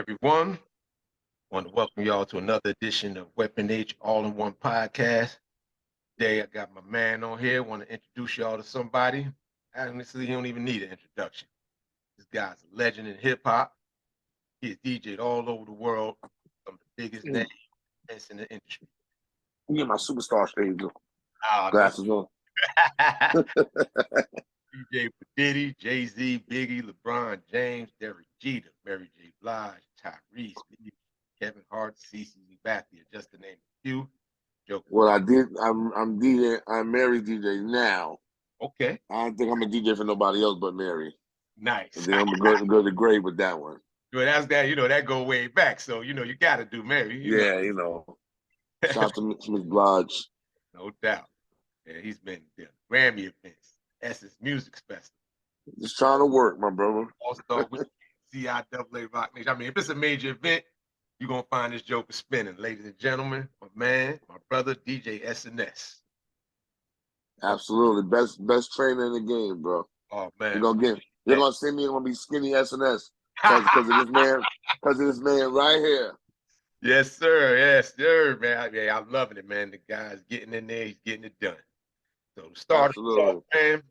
everyone. I want to welcome y'all to another edition of Weapon H All-in-One Podcast. Today, I got my man on here. I want to introduce y'all to somebody. Honestly, he don't even need an introduction. This guy's a legend in hip-hop. He's DJ'd all over the world. Some of the biggest names in the industry. You get my superstar stage Glasses on. DJ Diddy, Jay-Z, Biggie, LeBron James, Derek Jeter, Mary J. Blige, Tyrese, Kevin Hart, CeCe Bathia, just to name a few. Well, I'm DJ. I'm Mary DJ now. Okay. I don't think I'm a DJ for nobody else but Mary. Nice. And then I'm gonna go to grave with that one. Well, that's that. That go way back. So you got to do Mary. You know. Shout out to Miss Blige. No doubt. Yeah, he's been there. Grammy events, Essence Music Festival. Just trying to work, my brother. All-Star with CIAA Rock Nation. I mean, if it's a major event, you're going to find this joker spinning. Ladies and gentlemen, my man, my brother, DJ SNS. Absolutely. Best trainer in the game, bro. Oh, man. You're going to see me, I'm going to be skinny SNS because of this man right here. Yes, sir. Yes, sir, man. Yeah, I'm loving it, man. The guy's getting in there. He's getting it done. So to start off, man,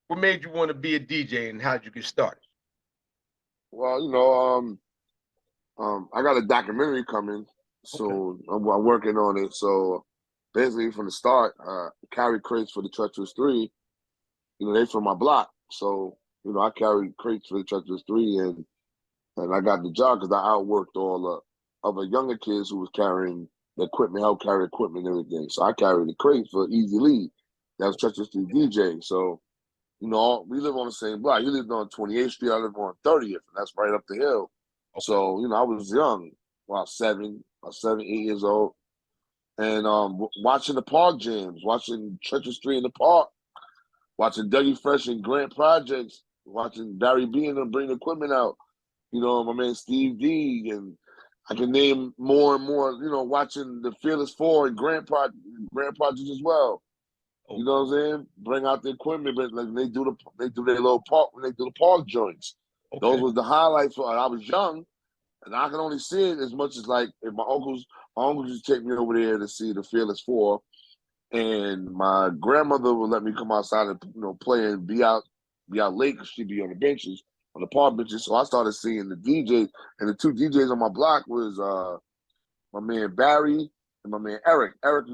what made you want to be a DJ and how did you get started? Well, I got a documentary coming soon. Okay. I'm working on it. So basically from the start, carry crates for the Treacherous 3. They from my block. So, I carried crates for the Treacherous 3 and I got the job because I outworked all the other younger kids who was carrying the equipment, help carry equipment and everything. So I carried the crates for Easy Lee. That was Treacherous 3 DJ. So, we live on the same block. He lived on 28th Street. I live on 30th, and that's right up the hill. Okay. So, I was young, about 8 years old. And watching the park jams, watching Treacherous 3 in the park, watching Dougie Fresh and Grant Projects, watching Barry B and them bring the equipment out. My man Steve D, and I can name more and more, watching the Fearless Four and Grant Projects as well. You know what I'm saying? Bring out the equipment, but like they do their little park when they do the park joints. Okay. Those was the highlights for. I was young, and I can only see it as much as like if my uncles used to take me over there to see the Fearless Four, and my grandmother would let me come outside and play and be out late because she'd be on the benches, on the park benches. So I started seeing the DJs, and the two DJs on my block was my man Barry and my man Eric. Eric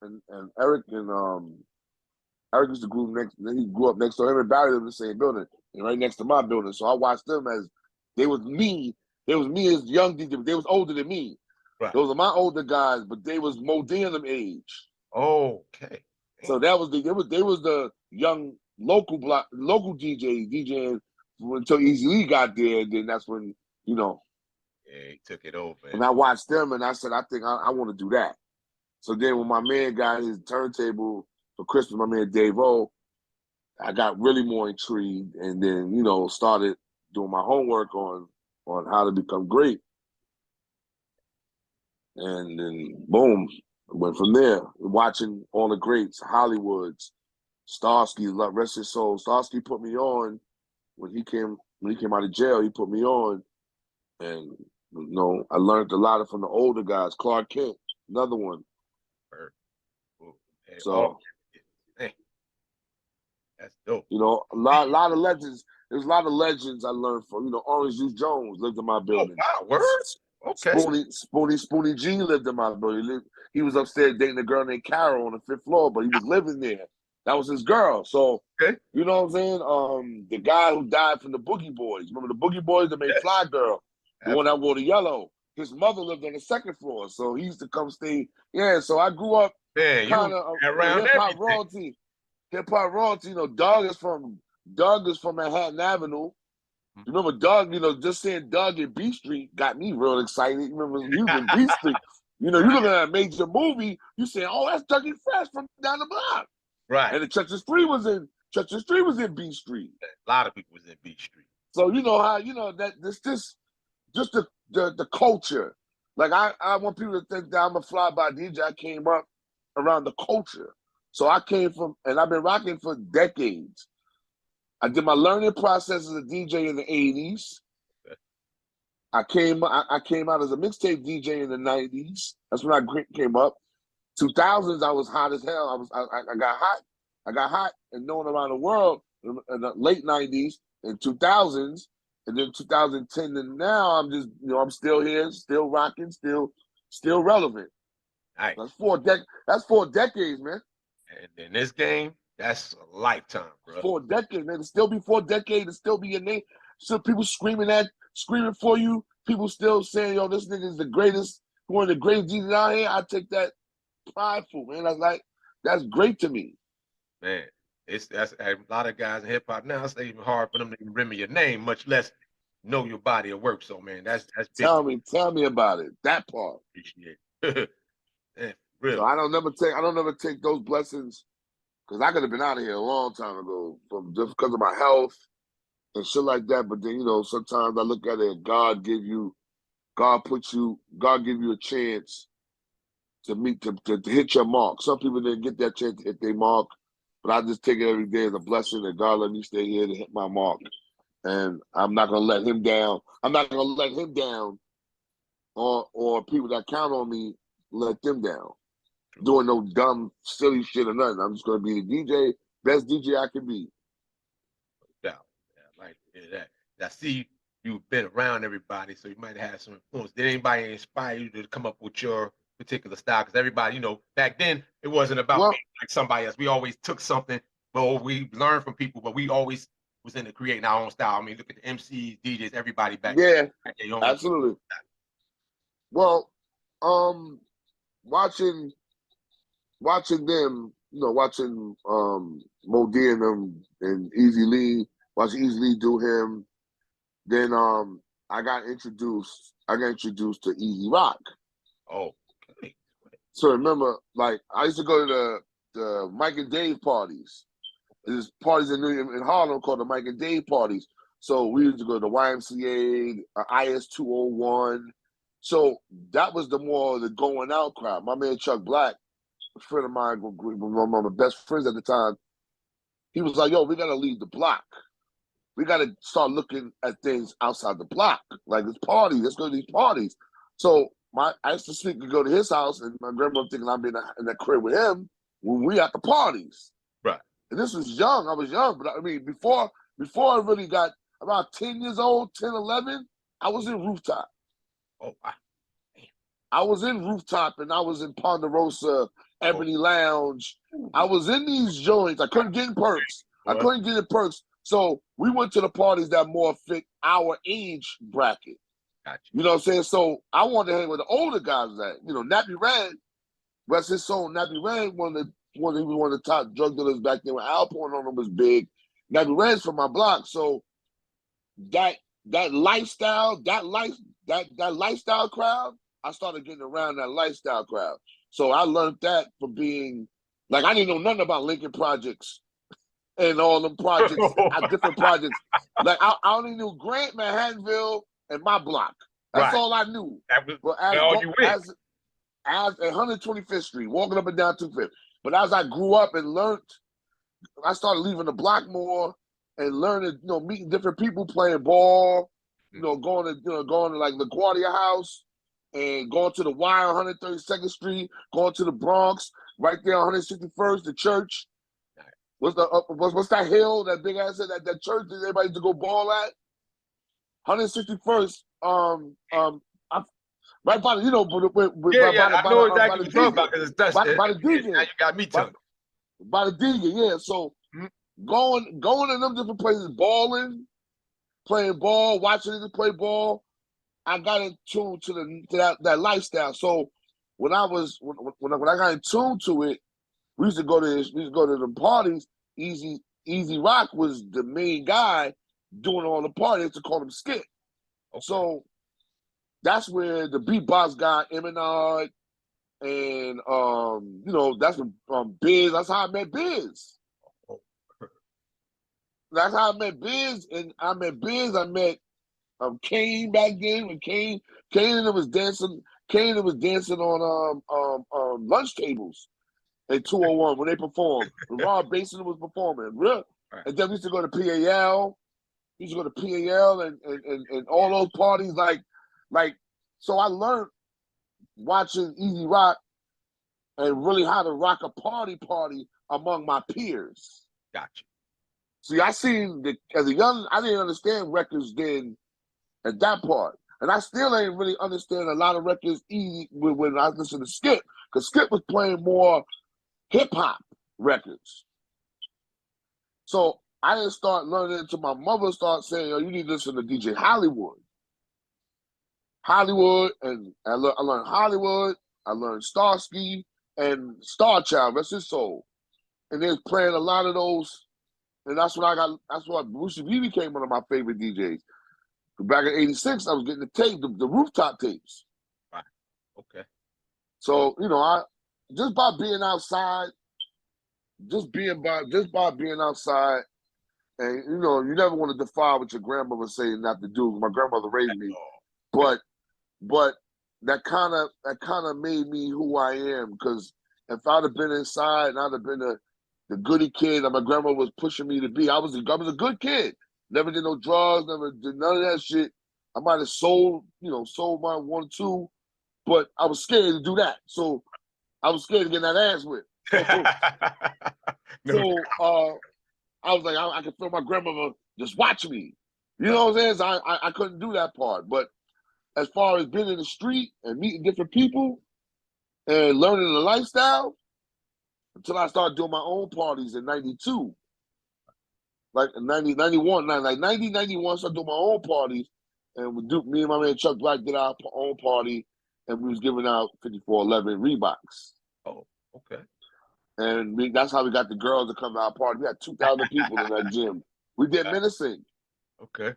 and Eric used to grow next. He grew up next to him and Barry lived in the same building and right next to my building. So I watched them as they was me. They was me as young DJ, but they was older than me. Right. Those are my older guys, but they was more denim age. Okay. So that was they was the young local DJing until Easy Lee got there, and then that's when Yeah, he took it over. And I watched them, and I said, I think I want to do that. So then when my man got his turntable for Christmas, my man Dave O, I got really more intrigued and then, started doing my homework on how to become great. And then boom, went from there, watching all the greats, Hollywoods, Starsky, rest his soul. Starsky put me on when he came out of jail, he put me on. And I learned a lot from the older guys, Clark Kent, another one. So that's dope. A lot of legends. There's a lot of legends I learned from. Orange Juice Jones lived in my building. Oh, wow, words? Okay. Spoonie G lived in my building. He was upstairs dating a girl named Carol on the 5th floor, but he was living there. That was his girl. So you know what I'm saying? The guy who died from the Boogie Boys. Remember the Boogie Boys that made Fly Girl? The one that wore the yellow. His mother lived on the 2nd floor, so he used to come stay. Yeah, so I grew up kind of around hip-hop royalty. Hip-hop royalty, Doug is from Manhattan Avenue. You remember Doug, just saying Doug in B Street got me real excited. You remember he was in B Street. You looking at a major movie, you saying, oh, that's Dougie Fresh from down the block. Right. And the Treacherous 3 was in B Street. A lot of people was in B Street. So you know how, that just the culture. Like I want people to think that I'm a fly-by DJ. I came up around the culture. So I came from, and I've been rocking for decades. I did my learning process as a DJ in the 80s. I came out as a mixtape DJ in the 90s. That's when I came up. 2000s, I was hot as hell. I got hot. I got hot and known around the world in the late 90s and 2000s, and then 2010 and now I'm just, I'm still here, still rocking, still relevant. Nice. That's 4 decades, man. And in this game, that's a lifetime, bro. 4 decades, man. It'll still be 4 decades. It'll still be your name. Still people screaming for you. People still saying, yo, this nigga is the greatest, one of the greatest DJs out here. I take that prideful, man. That's great to me. Man, that's a lot of guys in hip hop now. It's even hard for them to remember your name, much less know your body of work. So, man, that's big. Tell me about it. That part. Appreciate it. Man, really. So I don't never take those blessings, because I could have been out of here a long time ago just because of my health and shit like that. But then, sometimes I look at it, God give you a chance to hit your mark. Some people didn't get that chance to hit their mark, but I just take it every day as a blessing that God let me stay here to hit my mark. And I'm not gonna let him down. I'm not gonna let him down, or people that count on me let them down. Doing no dumb, silly shit or nothing. I'm just gonna be the DJ, best DJ I can be. Yeah, like that. I see you've been around everybody, so you might have some influence. Did anybody inspire you to come up with your particular style? Because everybody, back then it wasn't about being like somebody else. We always took something, but we learned from people, but we always was into creating our own style. I mean, look at the MCs, DJs, everybody back then. Yeah, absolutely. Well, watching them, watching Mo D and them and Easy Lee, watching Easy Lee do him. Then I got introduced to Easy Rock. Oh, okay. So remember, like, I used to go to the Mike and Dave parties. There's parties in Harlem called the Mike and Dave parties. So we used to go to the YMCA, IS 201. So that was the going out crowd. My man Chuck Black, a friend of mine, one of my best friends at the time, he was like, yo, we got to leave the block. We got to start looking at things outside the block. Like, it's parties. Let's go to these parties. So I used to sneak and go to his house, and my grandmother thinking I'm in that crib with him when we at the parties. Right. And this was young. I was young. But, I mean, before I really got about 10 years old, 10, 11, I was in Rooftop. Oh, wow. I was in Rooftop, and I was in Ponderosa, Ebony Lounge. I was in these joints. I couldn't get in Perks. So we went to the parties that more fit our age bracket. Gotcha. You know what I'm saying? So I wanted to hang with the older guys that, Nappy Red, rest his soul, Nappy Red, he was one of the top drug dealers back then when Al Point on him was big. Nappy Red's from my block. So that lifestyle crowd, I started getting around that lifestyle crowd. So I learned that from being, like, I didn't know nothing about Lincoln Projects and all them projects, different projects. Like, I only knew Grant, Manhattanville, and my block. That's all I knew. That was all you went. As 125th Street, walking up and down 250th. But as I grew up and learned, I started leaving the block more and learning, meeting different people, playing ball, going to like LaGuardia House and going to the Y on 132nd Street, going to the Bronx, right there on 161st, the church. What's that hill, that big ass, that church that everybody used to go ball at? 161st, right by the, I know exactly what you're talking about, because it's by the DJ. Now you got me talking. By the DJ, yeah. So going to them different places, balling, playing ball, watching niggas play ball, I got in tune to that lifestyle. So when I got in tune to it, we used to go to the parties. Easy Rock was the main guy doing all the parties. To call him Skip. Okay. So that's where the beatbox guy Eminard and that's when Biz. That's how I met Biz. That's how I met Biz, and I met Kane back then. When Kane was dancing. Kane was dancing on lunch tables in 201 when they performed. When Rob Basin was performing. Right. And then we used to go to PAL. We used to go to PAL and all those parties. Like, Like, so I learned watching Easy Rock and really how to rock a party among my peers. Gotcha. See, I seen as a young, I didn't understand records then at that part. And I still ain't really understand a lot of records easy when I listen to Skip, because Skip was playing more hip hop records. So I didn't start learning until my mother started saying, "Oh, you need to listen to DJ Hollywood." And I learned Hollywood. I learned Starsky and Star Child, rest his soul. And they was playing a lot of those. And that's what Brucey B became one of my favorite DJs. Back in '86, I was getting the tape, the rooftop tapes. Right. Okay. So, I just by being outside, by being outside, and you never want to defy what your grandmother say not to do. My grandmother raised me, but that kind of made me who I am. Because if I'd have been inside and I'd have been the goody kid that my grandma was pushing me to be, I was a good kid. Never did no drugs, never did none of that shit. I might have sold my 1 or 2, but I was scared to do that. So I was scared to get that ass whipped. So I was like, I could feel my grandmother just watch me. You know what I'm saying? So I couldn't do that part. But as far as being in the street and meeting different people and learning the lifestyle, until I started doing my own parties in '92. Like in 91, like 91, started doing my own parties. And me and my man Chuck Black did our own party, and we was giving out 5411 Reeboks. Oh, okay. And that's how we got the girls to come to our party. We had 2,000 people in that gym. We did menacing. Okay.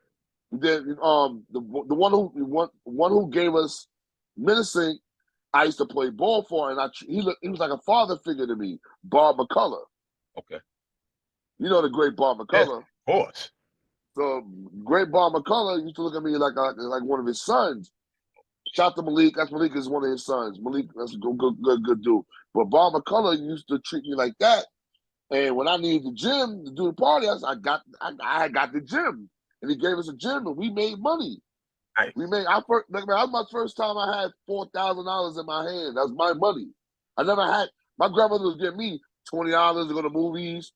We did the one who gave us menacing. I used to play ball for, and he was like a father figure to me, Bob McCullough. Okay. You know the great Bob McCullough. Yes, of course. So great Bob McCullough used to look at me like one of his sons. Shout to Malik. Malik is one of his sons. Malik, that's a good dude. But Bob McCullough used to treat me like that. And when I needed the gym to do the party, I got the gym, and he gave us a gym, and we made money. Nice. That was my first time I had $4,000 in my hand. That was my money. I never had. My grandmother was giving me $20 to go to movies,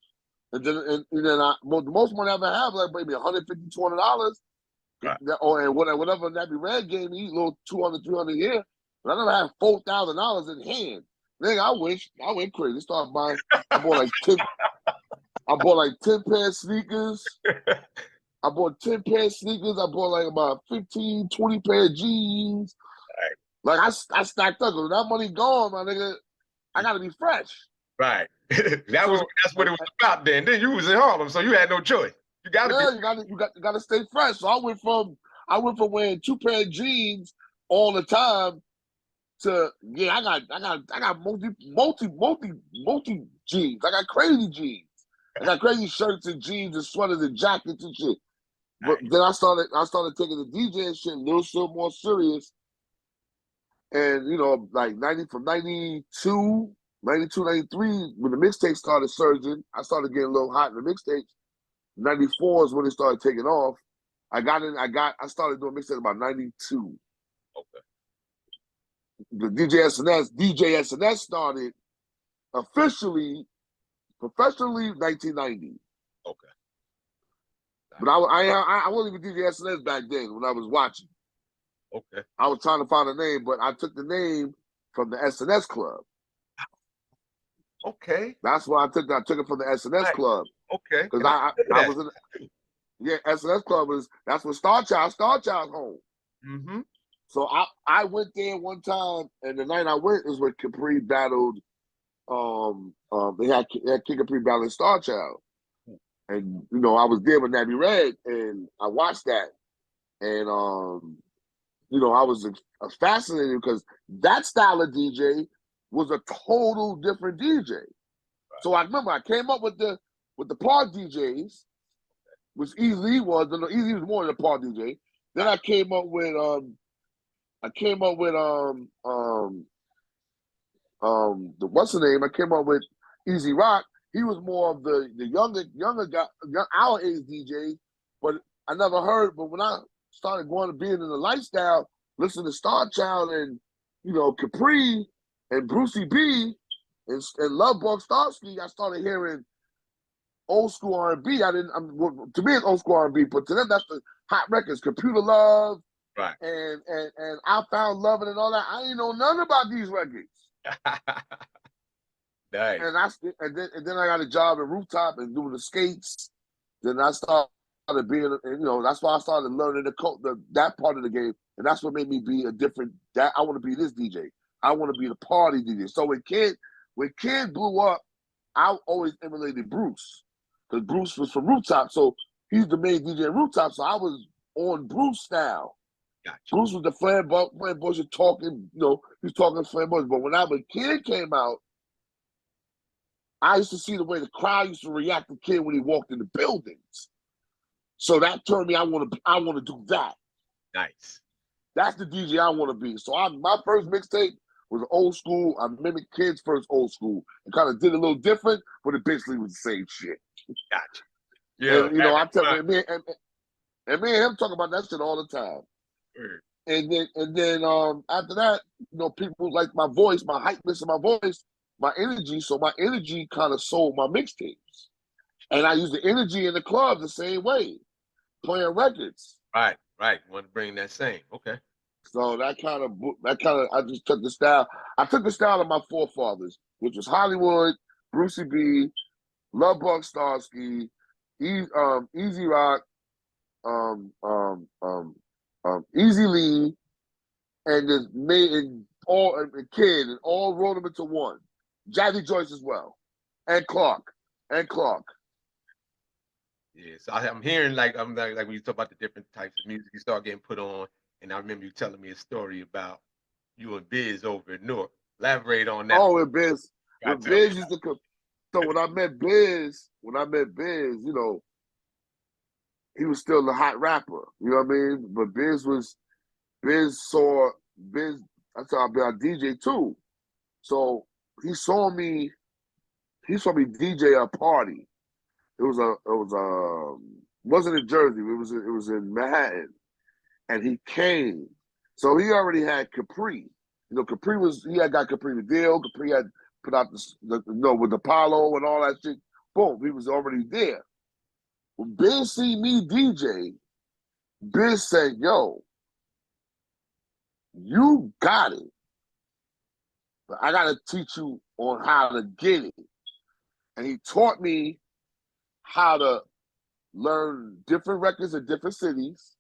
and then the most money I ever had was like maybe $150, $200. Right. And whatever Nappy Red gave me, a little $200, $300 here. But I never had $4,000 in hand. Nigga, I went crazy. Started buying. I bought like 10 pair of sneakers. I bought 10 pair of sneakers. I bought like about 15, 20 pair of jeans. Right. Like I stacked up. When that money gone, my nigga, I gotta be fresh. Right. That's what it was about then. Then you was in Harlem, so you had no choice. You gotta stay fresh. So I went from wearing 2 pair of jeans all the time to I got multi jeans. I got crazy jeans. I got crazy shirts and jeans and sweaters and jackets and shit. But then I started taking the DJ shit a little more serious. And like 92, 93, when the mixtape started surging, I started getting a little hot in the mixtapes. 94 is when it started taking off. I started doing mixtapes about 92. Okay. The DJ SNS started officially, professionally 1990. Okay. But I wasn't even DJ SNS back then when I was watching. Okay. I was trying to find a name, but I took the name from the SNS Club. Okay. That's why I took it from the SNS Club. Okay. Because I was in SNS Club that's where Star Child's home. Mm-hmm. So I went there one time, and the night I went is where Capri battled. They had King Capri battling Star Child, and I was there with Nappy Red, and I watched that, and I was fascinated because that style of DJ was a total different DJ. Right. So I remember I came up with the park DJs, which Easy was. Easy was more than a park DJ. Then I came up with what's the name? I came up with Easy Rock. He was more of the younger guy, our age DJ. But I never heard. But when I started being in the lifestyle, listen to Star Child and, you know, Capri and Brucey B and Love Bug Starsky, I started hearing old school R&B. To me it's old school R&B, but to them that's the hot records, Computer Love, Right. and I Found Love and all that. I ain't know nothing about these records. Nice. And then I got a job at Rooftop and doing the skates. Then I started being, you know, that's why I started learning that part of the game, and that's what made me be a different. That I want to be this DJ. I want to be the party DJ. So when Kid blew up, I always emulated Bruce, because Bruce was from Rooftop, so he's the main DJ at Rooftop. So I was on Bruce style. Gotcha. Bruce was the flamboyant talking, you know, he's talking flamboyant. But when Kid came out, I used to see the way the crowd used to react to Kid when he walked in the buildings. So that turned me. I want to do that. Nice. That's the DJ I want to be. So my first mixtape was old school. I mimicked Kid's first old school and kind of did a little different, but it basically was the same shit. Gotcha. Yeah. And, you know, I tell me and him talk about that shit all the time. And then after that, you know, people like my voice, my hypeness of my voice, my energy. So my energy kind of sold my mixtapes. And I use the energy in the club the same way, playing records. Right. Want to bring that same. Okay. So that kind of, I just took the style. I took the style of my forefathers, which was Hollywood, Brucey B, Love Bug Starsky, Easy Rock, Easy Lee, and just made it all a Kid, and all rolled them into one. Jazzy Joyce as well, and Clark. Yeah, so I'm hearing like when you talk about the different types of music you start getting put on, and I remember you telling me a story about you and Biz over at Newark. Elaborate on that. Oh, with Biz used to come. So when I met Biz, you know, he was still the hot rapper. You know what I mean? But Biz saw That's how I've been a DJ too. So he saw me DJ a party. It wasn't in Jersey. It was in Manhattan, and he came. So he already had Capri. You know, he had got Capri the deal. Capri had put out with Apollo and all that shit. Boom, he was already there. When Biz see me DJ, Biz said, "Yo, you got it. But I gotta teach you on how to get it." And he taught me how to learn different records in different cities.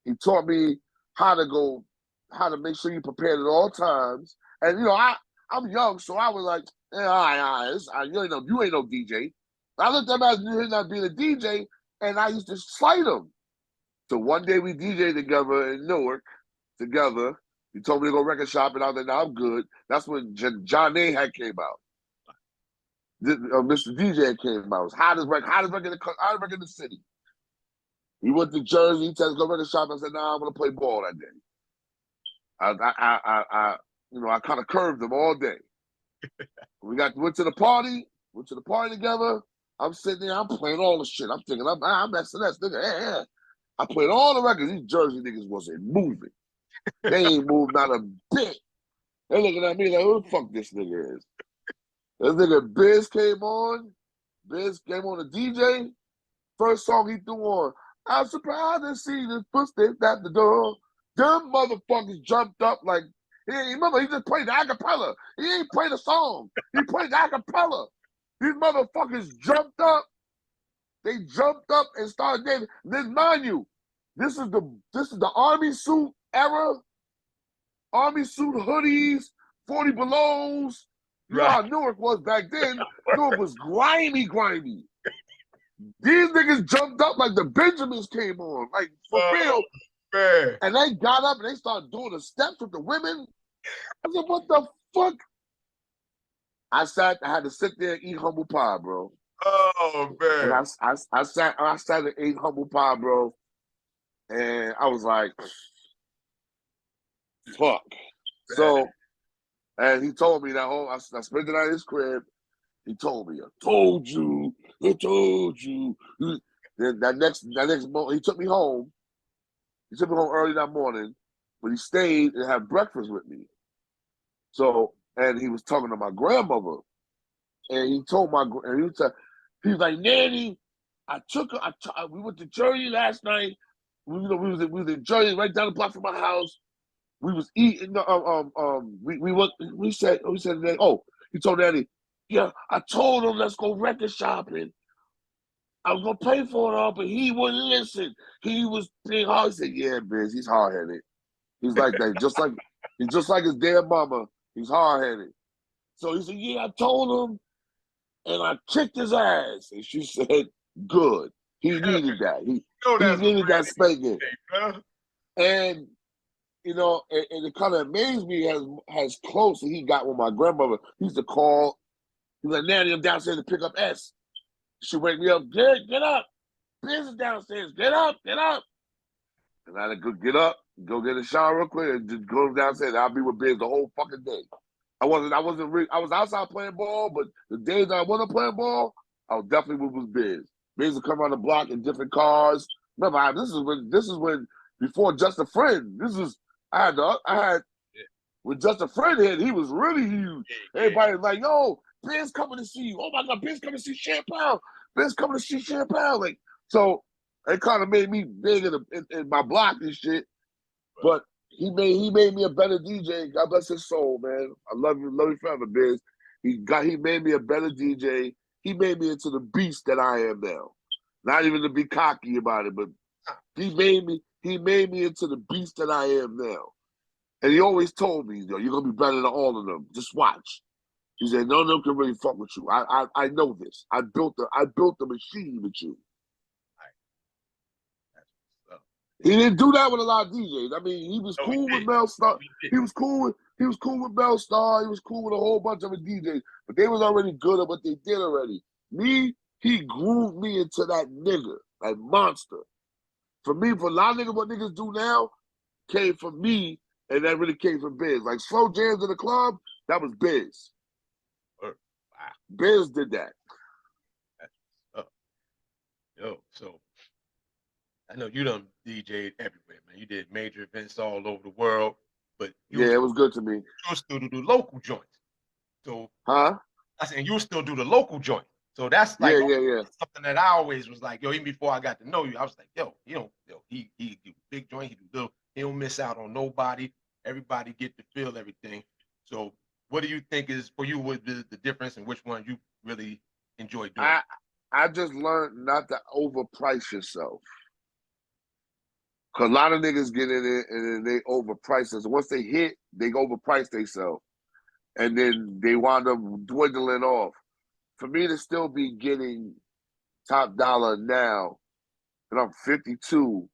He taught me how to make sure you prepared at all times. And you know, I'm young, so I was like, all right, you ain't no DJ. I looked at him as not being a DJ, and I used to slight him. So one day we DJed together in Newark, together. He told me to go record shop, and I was like, "No, I'm good." That's when John A had came out. Mr. DJ came out. It was hottest record in the city. We went to Jersey. He said, "Go record shop." I said, "Nah, I'm gonna play ball that day." I kind of curved him all day. Went to the party together. I'm sitting there, I'm playing all the shit. I'm thinking, I'm SNS, nigga. Yeah. I played all the records. These Jersey niggas wasn't moving. They ain't moved not a bit. They're looking at me like, who the fuck this nigga is? This nigga Biz came on the DJ. First song he threw on, "I'm surprised to see this footsteps at the door." Them motherfuckers jumped up like, remember, he just played the acapella. He ain't played a song. He played the acapella. These motherfuckers jumped up. They jumped up and started dancing. Then mind you, this is the army suit era. Army suit hoodies, 40 belows. You know how Newark was back then. Newark was grimy. These niggas jumped up like the Benjamins came on, like for real. Man. And they got up and they started doing the steps with the women. I said, what the fuck? I had to sit there and eat humble pie, bro. Oh man. And I sat and ate humble pie, bro. And I was like, fuck. So, and he told me that I spent the night in his crib. He told me, I told you. Then that next moment, he took me home. He took me home early that morning. but he stayed and had breakfast with me. So, and he was talking to my grandmother, and he told and he was like, Nanny, I took her. We went to Jersey last night. We was in Jersey, right down the block from my house. We was eating. We said, oh, he told Nanny, yeah, I told him let's go record shopping. I was gonna pay for it all, but he wouldn't listen. He was being hard. He said, yeah, Biz, he's hard headed. He's like that, he's just like his damn mama. He's hard headed. So he said, yeah, I told him, and I kicked his ass. And she said, good. He needed that. He needed that spanking. And you know, and it kind of amazed me as close as he got with my grandmother. He used to call. He was like, Nanny, I'm downstairs to pick up S. She wake me up, get up. Biz is downstairs. Get up. And I had to get up, go get a shower real quick, and just go downstairs. I'll be with Biz the whole fucking day. I was outside playing ball, but the days that I wasn't playing ball, I was definitely with Biz. Biz would come around the block in different cars. Remember, this is when before Just a Friend. When Just a Friend hit, he was really huge. Everybody was like, yo, Biz coming to see you. Oh my God, Biz coming to see Champagne. Biz coming to see Champagne. Like, so it kind of made me big in my block and shit. But he made me a better DJ. God bless his soul, man. I love you forever, Biz. He made me a better DJ. He made me into the beast that I am now. Not even to be cocky about it, but he made me into the beast that I am now. And he always told me, yo, you're gonna be better than all of them. Just watch. He said, none of them can really fuck with you. I know this. I built the machine with you. He didn't do that with a lot of DJs. I mean, he was cool with Mel Star. He was cool with Mel Star. He was cool with a whole bunch of DJs, but they was already good at what they did already. Me, he groomed me into that nigga, that monster. For me, for a lot of niggas, what niggas do now came from me, and that really came from Biz. Like slow jams in the club, that was Biz. Biz did that. Yo, so I know you done DJ'd everywhere, man. You did major events all over the world, but it was good to me. You still do local joints. So I said you still do the local joint. So that's like something that I always was like, yo, even before I got to know you, I was like, yo, he do big joint, he do little, he don't miss out on nobody. Everybody get to feel everything. So what do you think is for you was the difference and which one you really enjoy doing? I just learned not to overprice yourself. Cause a lot of niggas get in it and then they overprice us. Once they hit, they overprice themselves. And then they wind up dwindling off. For me to still be getting top dollar now, and I'm 52,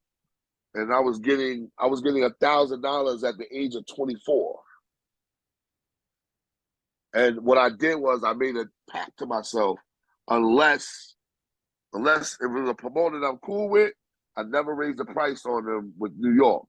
and I was getting $1,000 at the age of 24. And what I did was I made a pact to myself, unless if it was a promoter that I'm cool with, I never raised the price on them with New York.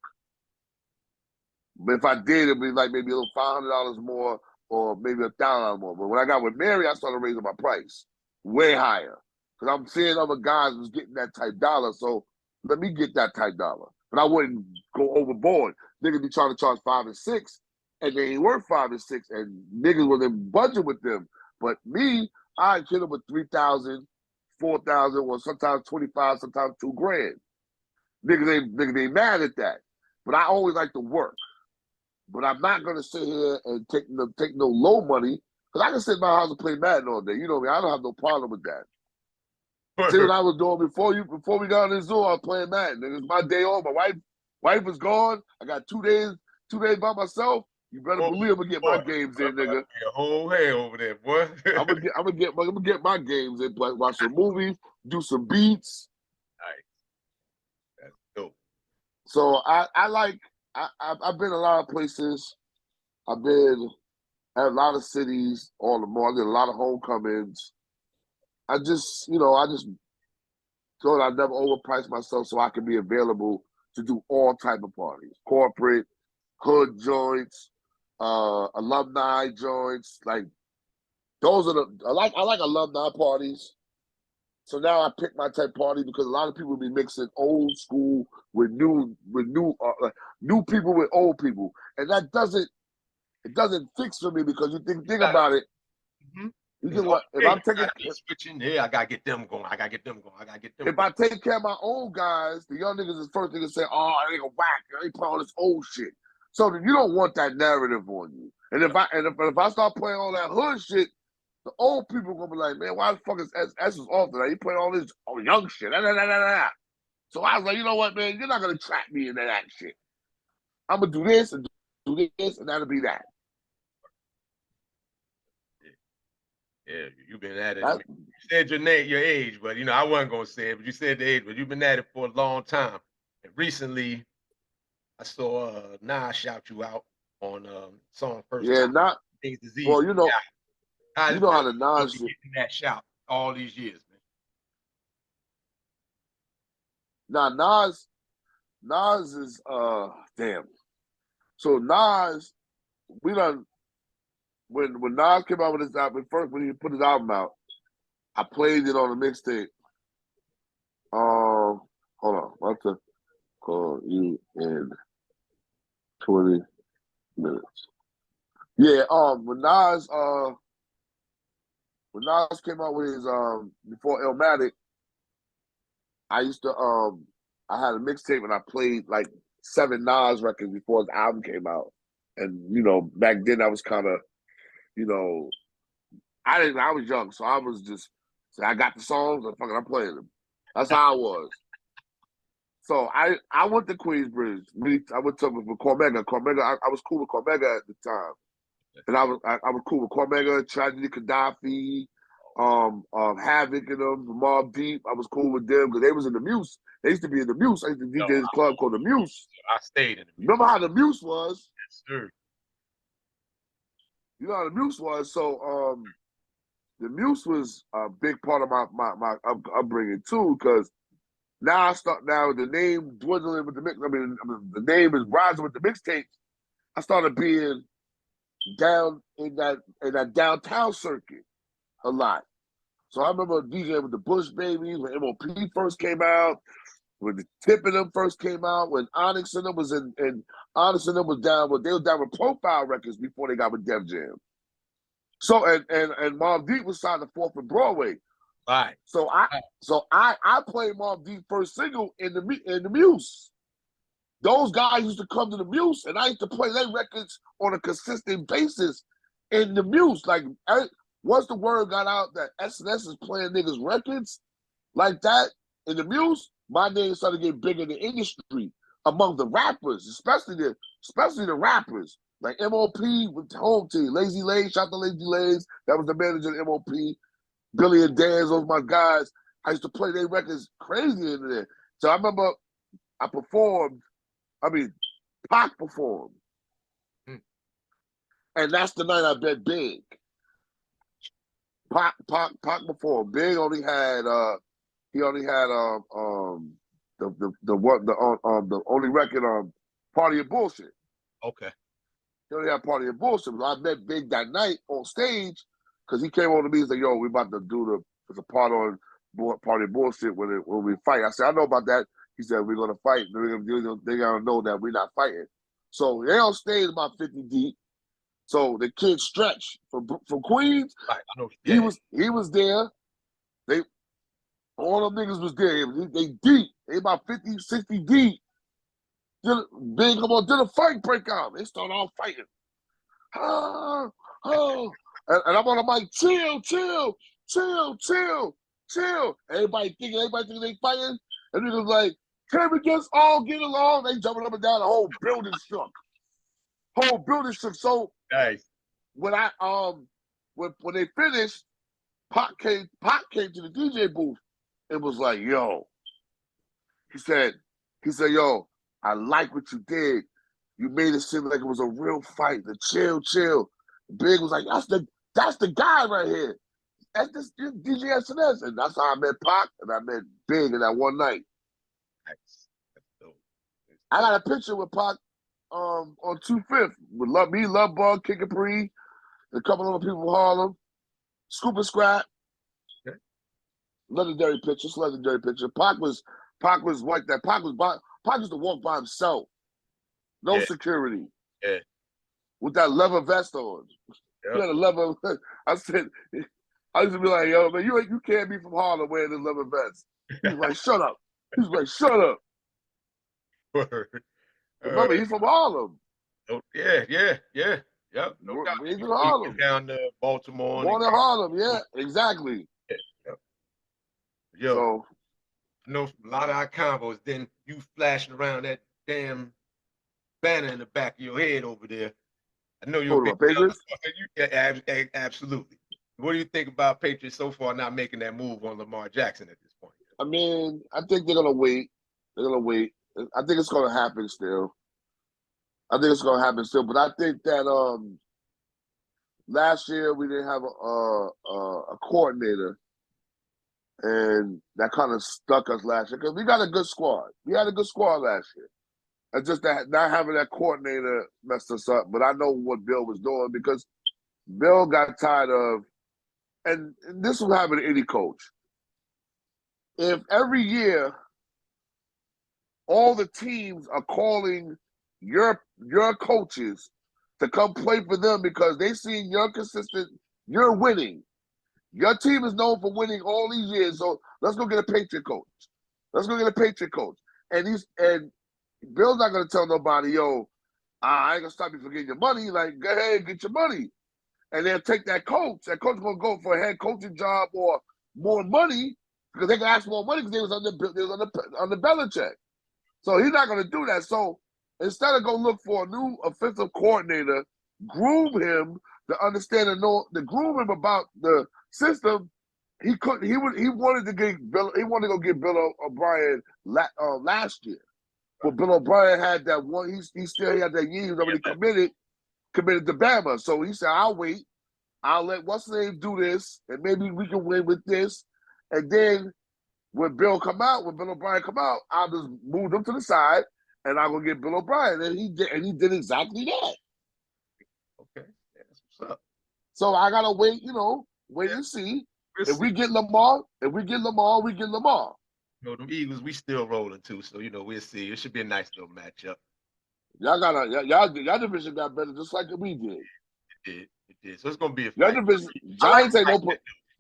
But if I did, it'd be like maybe a little $500 more or maybe $1,000 more. But when I got with Mary, I started raising my price way higher. Because I'm seeing other guys was getting that type dollar, so let me get that type dollar. But I wouldn't go overboard. Niggas be trying to charge 5 and 6, and they ain't worth 5 and 6, and niggas was in budget with them. But me, I hit them with 3,000, 4,000, or sometimes 25, sometimes $2,000. Niggas ain't mad at that. But I always like to work. But I'm not gonna sit here and take no low money, because I can sit in my house and play Madden all day. You know me, I don't have no problem with that. See what I was doing before we got on this Zoom, I was playing Madden. And it's my day off. My wife is gone. I got 2 days by myself. You better believe I'm gonna get my games in, nigga. A whole hair over there, boy. I'm gonna get my games in, watch some movies, do some beats. Nice. That's dope. So I've been a lot of places. I've been at a lot of cities, all the more. I did a lot of homecomings. I just thought I'd never overprice myself so I could be available to do all type of parties. Corporate, hood joints, alumni joints. Like those are I like alumni parties. So now I pick my type party because a lot of people be mixing old school with new people with old people, and that doesn't fix for me because you think about it. Mm-hmm. You think what if I'm taking switching here? I gotta get them going. I gotta get them going. I gotta get them. If I take care of my old guys, the young niggas is first thing to say, "Oh, they gonna whack. They play all this old shit." So you don't want that narrative on you. And if I start playing all that hood shit, the old people gonna be like, "Man, why the fuck is S is off today? He playing all this young shit." So I was like, you know what, man? You're not gonna trap me into that shit. I'm gonna do this and do this, and that'll be that. Yeah, you've been at it. I mean, you said your age, but I wasn't gonna say it. But you said the age, but you've been at it for a long time. And recently, I saw Nas shout you out on song First Time. Things Disease. Well, you know how the Nas shit. Getting that shout all these years, man. Nah, Nas is damn. So Nas, we done when Nas came out with his album first, when he put his album out, I played it on a mixtape. Hold on, I'll have to call you in 20 minutes. Yeah, when Nas came out with his before Illmatic, I used to I had a mixtape and I played like 7 Nas records before his album came out. And back then I was kind of, I was young, so I was just I got the songs and I'm playing them. That's how I was. So I went to Queensbridge. I went to with Cormega. I was cool with Cormega at the time. And I was cool with Cormega, Tragedy Gaddafi, Havoc and them, Mobb Deep. I was cool with them because they was in the Muse. They used to be in the Muse. I used to DJ this club called the Muse. I stayed in the Muse. Remember how the Muse was? Yes, sir. You know how the Muse was. So the Muse was a big part of my upbringing too, because now the name dwindling with the mix. I mean, the name is rising with the mixtapes. I started being down in that downtown circuit a lot. So I remember DJing with the Bush Babies when MOP first came out, when the Tip of them first came out, when Onyx and them was Onyx and them was down, but they were down with Profile Records before they got with Def Jam. So and Mobb Deep was signed to 4th and Broadway. Right. So I played Mobb Deep first single in the Muse. Those guys used to come to the Muse, and I used to play their records on a consistent basis in the Muse. Like, once the word got out that SNS is playing niggas records like that in the Muse, my name started to get big in the industry among the rappers, especially the rappers. Like MOP with the home team, Lazy Lays, shout out to Lazy Lays. That was the manager of MOP. Billy and Dan, those my guys. I used to play their records crazy in there. So I remember I performed. Pac performed. And that's the night I bet Big. Pac performed. Big only had the only record Party of Bullshit. Okay. He only had Party of Bullshit. So I met Big that night on stage because he came over to me and said, "Yo, we about to do the part on Party of Bullshit when we fight." I said, "I know about that." He said, "We're gonna fight. They gotta know that we're not fighting." So they all stayed about 50 deep. So the kid Stretch from Queens, right, I know. Yeah. He was there. All them niggas was there. They deep. They about 50, 60 deep. Big come on, then a fight break out. They start all fighting. And I'm on the mic, chill. Everybody thinking they fighting. And niggas like, can we just all get along? They jumping up and down, the whole building shook. So nice. When I when they finished, Pac came to the DJ booth and was like, "Yo," he said, "Yo, I like what you did. You made it seem like it was a real fight. The chill." Big was like, "That's the guy right here. That's this DJ SNS," and that's how I met Pac and I met Big in that one night. Nice. That's dope. I got a picture with Pac on 25th with Love Bug, Kick and Pre, a couple other people from Harlem, Scoop and Scrap. Okay. legendary picture. It's a legendary picture. Pac was like that. Pac used to walk by himself, no security, with that leather vest on. He had a leather. I said, I used to be like, yo, man, you can't be from Harlem wearing this leather vest. He's like, shut up. He's like, shut up. Remember, he's from Harlem. Yeah. Yep. No doubt. He's in Harlem. Down to Baltimore. Born in Harlem, yeah, exactly. Yep. Yo, so, I know a lot of our combos, then you flashing around that damn banner in the back of your head over there. I know you're a big Patriots? Absolutely. What do you think about Patriots so far not making that move on Lamar Jackson at this point? I mean, I think they're gonna wait. I think it's gonna happen still. But I think that last year we didn't have a coordinator, and that kind of stuck us last year because we got a good squad. We had a good squad last year. It's just that not having that coordinator messed us up. But I know what Bill was doing because Bill got tired of, and this will happen to any coach. If every year all the teams are calling your coaches to come play for them because they see you're winning. Your team is known for winning all these years, so let's go get a Patriot coach. And Bill's not gonna tell nobody, yo, I ain't gonna stop you from getting your money. Like, go ahead, get your money. And they'll take that coach. That coach gonna go for a head coaching job or more money because they can ask for more money because they was under Belichick. So he's not gonna do that. So instead of go look for a new offensive coordinator, groom him to understand and know, to groom him about the system, he couldn't. He wanted to go get Bill O'Brien last year, but Bill O'Brien had that one. He still had that year. He was already committed to Bama. So he said, "I'll wait. I'll let what's his name do this, and maybe we can win with this." And then when Bill O'Brien come out, I'll just move them to the side, and I'll go get Bill O'Brien. And he did exactly that. Okay, that's what's up. So I gotta wait and see. If we get Lamar, we get Lamar. You know, the Eagles, we still rolling too, so we'll see. It should be a nice little matchup. Y'all division got better just like we did. It did. So it's gonna be a fight. Division, Giants ain't no.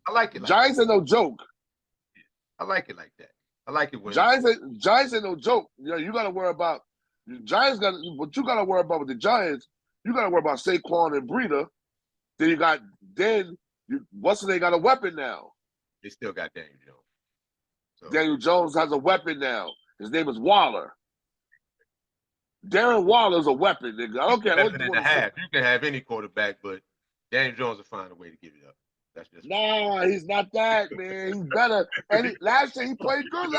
I like it. Giants ain't no joke. I like it like that. I like it when Giants ain't no joke. You gotta worry about Giants. What you gotta worry about with the Giants? You gotta worry about Saquon and Breida. Then they got a weapon now. They still got Daniel Jones. So. Daniel Jones has a weapon now. His name is Waller. Darren Waller's a weapon, nigga. I don't care what you want to say. You can have any quarterback, but Daniel Jones will find a way to give it up. That's just he's not that, man. He's better. And last year he played good.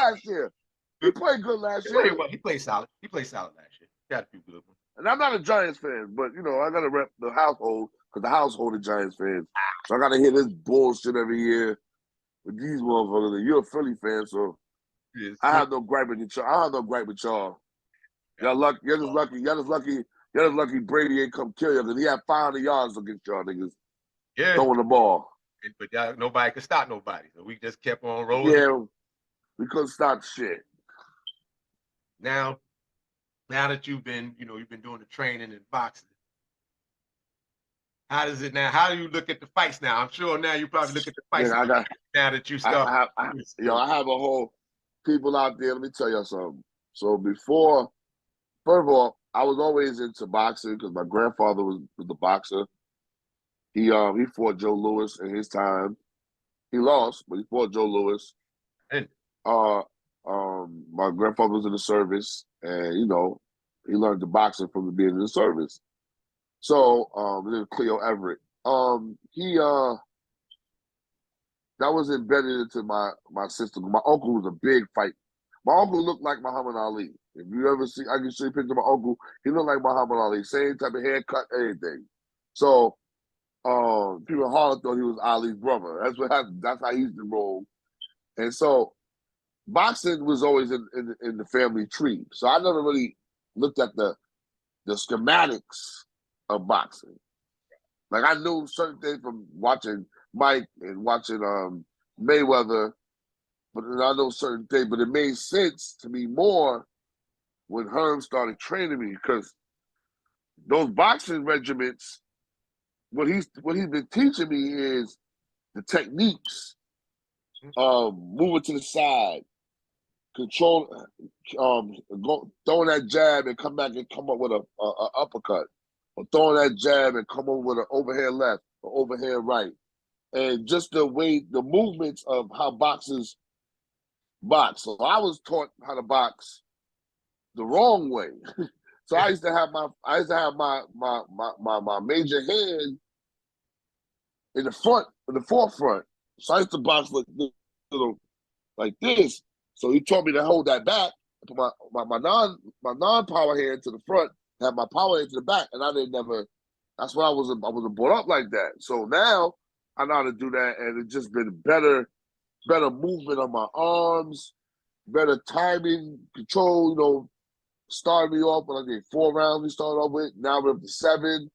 He played solid. He played solid last year. Got a few good ones. And I'm not a Giants fan, but I gotta rep the household because the household of Giants fans. So I gotta hear this bullshit every year with these motherfuckers. You're a Philly fan, so I have no gripe with y'all. Y'all just lucky Brady ain't come kill you because he had 500 yards against y'all niggas. Yeah. Throwing the ball. But nobody could stop nobody. So we just kept on rolling. Yeah. We couldn't stop shit. Now that you've been doing the training and boxing, how does it now? How do you look at the fights now? I'm sure now you probably look at the fights now that you start. I have a whole people out there. Let me tell you something. So before, first of all, I was always into boxing because my grandfather was the boxer. He fought Joe Louis in his time. He lost, but he fought Joe Louis. And my grandfather was in the service, and he learned the boxing from being in the service. So Cleo Everett. That was embedded into my system. My uncle was a big fight. My uncle looked like Muhammad Ali. If you ever see, I can show you a picture of my uncle. He looked like Muhammad Ali. Same type of haircut, everything. So people in Harlem thought he was Ali's brother. That's how he used to roll. And so boxing was always in the family tree. So I never really looked at the schematics of boxing. Like I knew certain things from watching Mike and watching Mayweather but I know certain things. But it made sense to me more when Herm started training me, because those boxing regiments, what he's been teaching me is the techniques of moving to the side, control, throwing that jab and come back and come up with a uppercut, or throwing that jab and come up with an overhead left or overhead right, and just the way the movements of how boxers box. So I was taught how to box the wrong way. So I used to have my major hand in the forefront. So I used to box like this. So he taught me to hold that back, put my non-power hand to the front, have my power hand to the back, and I didn't never. That's why I wasn't brought up like that. So now I know how to do that, and it's just been better movement on my arms, better timing, control. Started me off when I did 4 rounds. We started off with. Now we're up to 7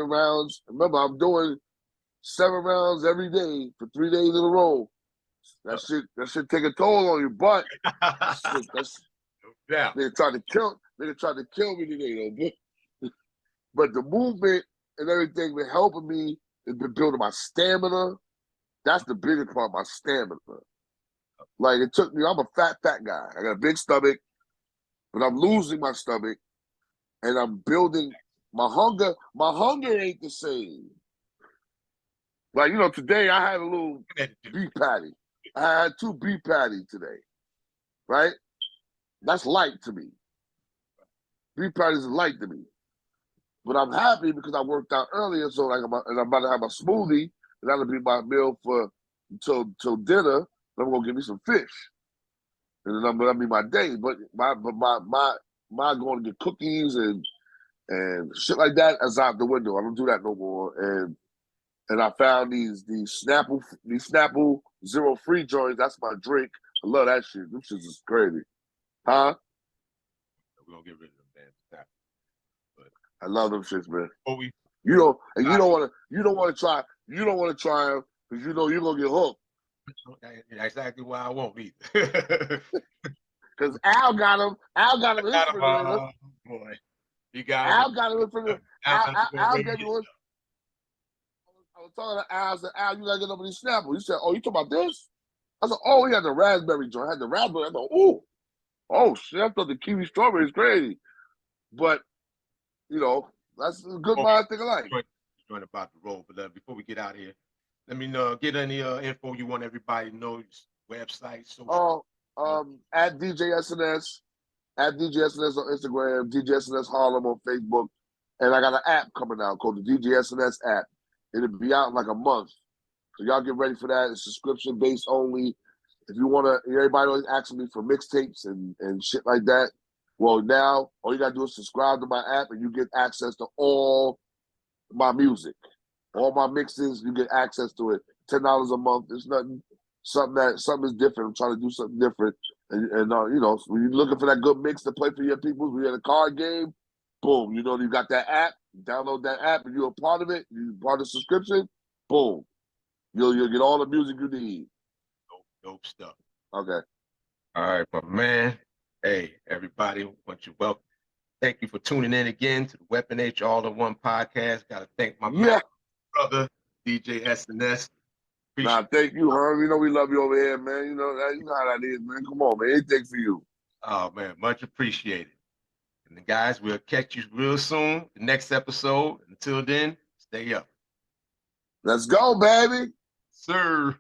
rounds. Remember, I'm doing 7 rounds every day for 3 days in a row. That shit take a toll on you. But yeah, they tried to kill me today, though. But the movement and everything been helping me. It's been building my stamina. That's the biggest part, my stamina. Like, it took me. I'm a fat guy. I got a big stomach. But I'm losing my stomach, and I'm building my hunger. My hunger ain't the same. Like, today I had a little beef patty. I had 2 beef patties today, right? That's light to me. Beef patties is light to me. But I'm happy because I worked out earlier, so like I'm about to have a smoothie, and that'll be my meal for till dinner. I'm gonna give me some fish. And then that'll be my day. But my going to get cookies and shit like that is out the window. I don't do that no more. And I found these Snapple Zero Free joints. That's my drink. I love that shit. Them shits is crazy. Huh? We're gonna get rid of them, man. But I love them shits, man. You don't want to try them because you're gonna get hooked. Exactly why I won't either. Because Al got them. Al got them in his refrigerator. Boy, you got Al got them in refrigerator. Al gave me one. I was talking to Al. I said, Al, you gotta get over these Snapple. He said, oh, you talking about this? I said, oh, he had the raspberry joint. I had the raspberry. I thought, oh shit, I thought the kiwi strawberry is crazy. But that's a good mind thing of life. Joint about the road, but before we get out here, let me know, get any info you want everybody to know, website. At DJ SNS, on Instagram, DJ SNS Harlem on Facebook, and I got an app coming out called the DJ SNS app. It'll be out in like a month, so y'all get ready for that. It's subscription based only. If you want to, everybody always asking me for mixtapes and shit like that. Well, now all you gotta do is subscribe to my app, and you get access to all my music, all my mixes. You get access to it. $10 a month. It's nothing. Something is different. I'm trying to do something different. And when you're looking for that good mix to play for your people, when you're in a card game, boom, you got that app. Download that app, and you're a part of it. You're part of the subscription. Boom, you'll get all the music you need. Dope stuff. Okay. All right, my man. Hey, everybody, want you welcome. Thank you for tuning in again to the Weapon H All-in-One podcast. Got to thank my man, brother, DJ SNS. Thank you, Herm. We love you over here, man. You know how that is, man. Come on, man. Anything for you. Oh, man, much appreciated. And guys, we'll catch you real soon, the next episode. Until then, stay up. Let's go, baby. Sir.